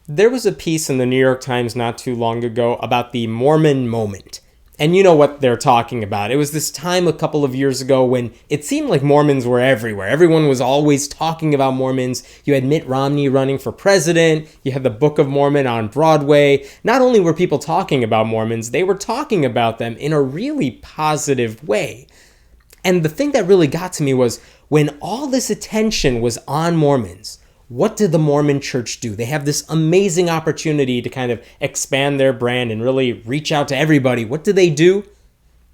There was a piece in the New York Times not too long ago about the Mormon Moment. And you know what they're talking about. It was this time a couple of years ago when it seemed like Mormons were everywhere. Everyone was always talking about Mormons. You had Mitt Romney running for president. You had the Book of Mormon on Broadway. Not only were people talking about Mormons, they were talking about them in a really positive way. And the thing that really got to me was when all this attention was on Mormons, what did the Mormon Church do? They have this amazing opportunity to kind of expand their brand and really reach out to everybody. What did they do?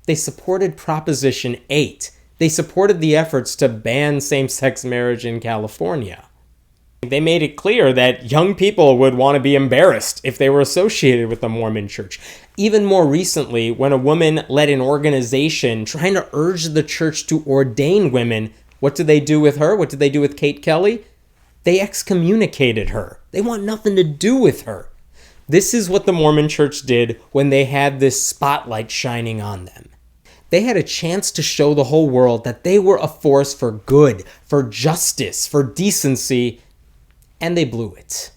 They supported Proposition 8. They supported the efforts to ban same-sex marriage in California. They made it clear that young people would want to be embarrassed if they were associated with the Mormon Church. Even more recently, when a woman led an organization trying to urge the church to ordain women, what did they do with her? What did they do with Kate Kelly? They excommunicated her. They want nothing to do with her. This is what the Mormon Church did when they had this spotlight shining on them. They had a chance to show the whole world that they were a force for good, for justice, for decency, and they blew it.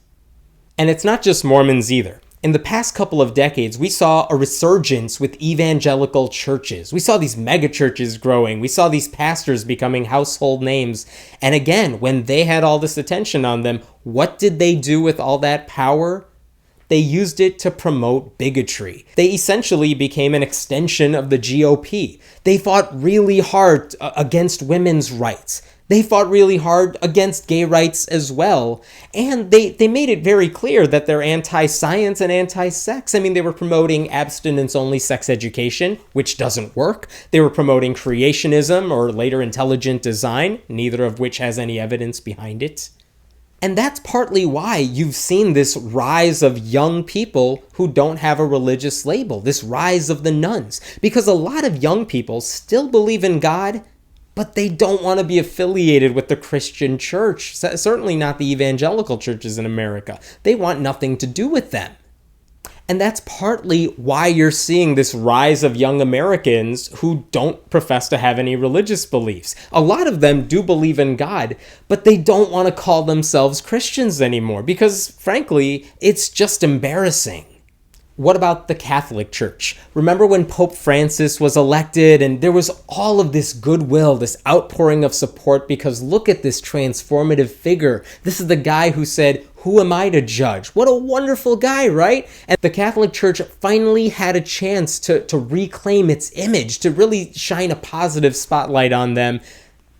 And it's not just Mormons either. In the past couple of decades, we saw a resurgence with evangelical churches. We saw these megachurches growing. We saw these pastors becoming household names. And again, when they had all this attention on them, what did they do with all that power? They used it to promote bigotry. They essentially became an extension of the GOP. They fought really hard against women's rights. They fought really hard against gay rights as well. And they made it very clear that they're anti-science and anti-sex. I mean, they were promoting abstinence-only sex education, which doesn't work. They were promoting creationism or later intelligent design, neither of which has any evidence behind it. And that's partly why you've seen this rise of young people who don't have a religious label, this rise of the nuns. Because a lot of young people still believe in God, but they don't want to be affiliated with the Christian church, certainly not the evangelical churches in America. They want nothing to do with them. And that's partly why you're seeing this rise of young Americans who don't profess to have any religious beliefs. A lot of them do believe in God, but they don't want to call themselves Christians anymore because, frankly, it's just embarrassing. What about the Catholic Church? Remember when Pope Francis was elected and there was all of this goodwill, this outpouring of support because look at this transformative figure. This is the guy who said, "Who am I to judge?" What a wonderful guy, right? And the Catholic Church finally had a chance to reclaim its image, to really shine a positive spotlight on them.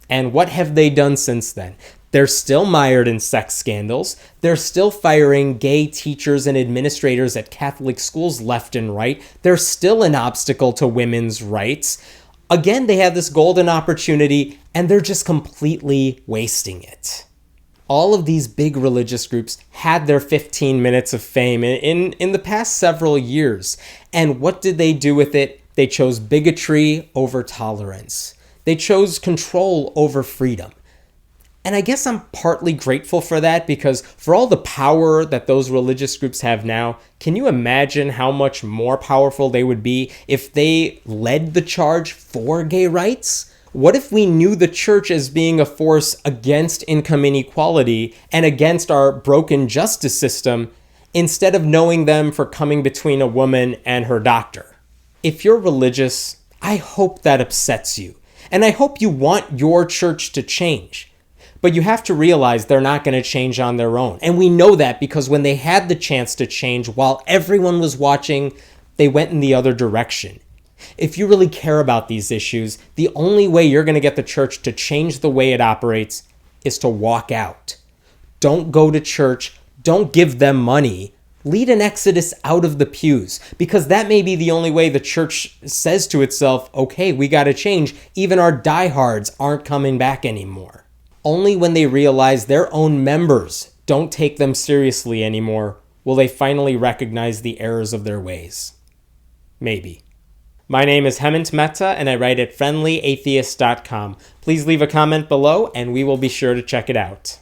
And what have they done since then? They're still mired in sex scandals. They're still firing gay teachers and administrators at Catholic schools left and right. They're still an obstacle to women's rights. Again, they have this golden opportunity, and they're just completely wasting it. All of these big religious groups had their 15 minutes of fame in the past several years. And what did they do with it? They chose bigotry over tolerance. They chose control over freedom. And I guess I'm partly grateful for that because for all the power that those religious groups have now, can you imagine how much more powerful they would be if they led the charge for gay rights? What if we knew the church as being a force against income inequality and against our broken justice system instead of knowing them for coming between a woman and her doctor? If you're religious, I hope that upsets you. And I hope you want your church to change. But you have to realize they're not going to change on their own. And we know that because when they had the chance to change while everyone was watching, they went in the other direction. If you really care about these issues, the only way you're going to get the church to change the way it operates is to walk out. Don't go to church. Don't give them money. Lead an exodus out of the pews, because that may be the only way the church says to itself, okay, we got to change. Even our diehards aren't coming back anymore. Only when they realize their own members don't take them seriously anymore will they finally recognize the errors of their ways. Maybe. My name is Hemant Mehta, and I write at friendlyatheist.com. Please leave a comment below, and we will be sure to check it out.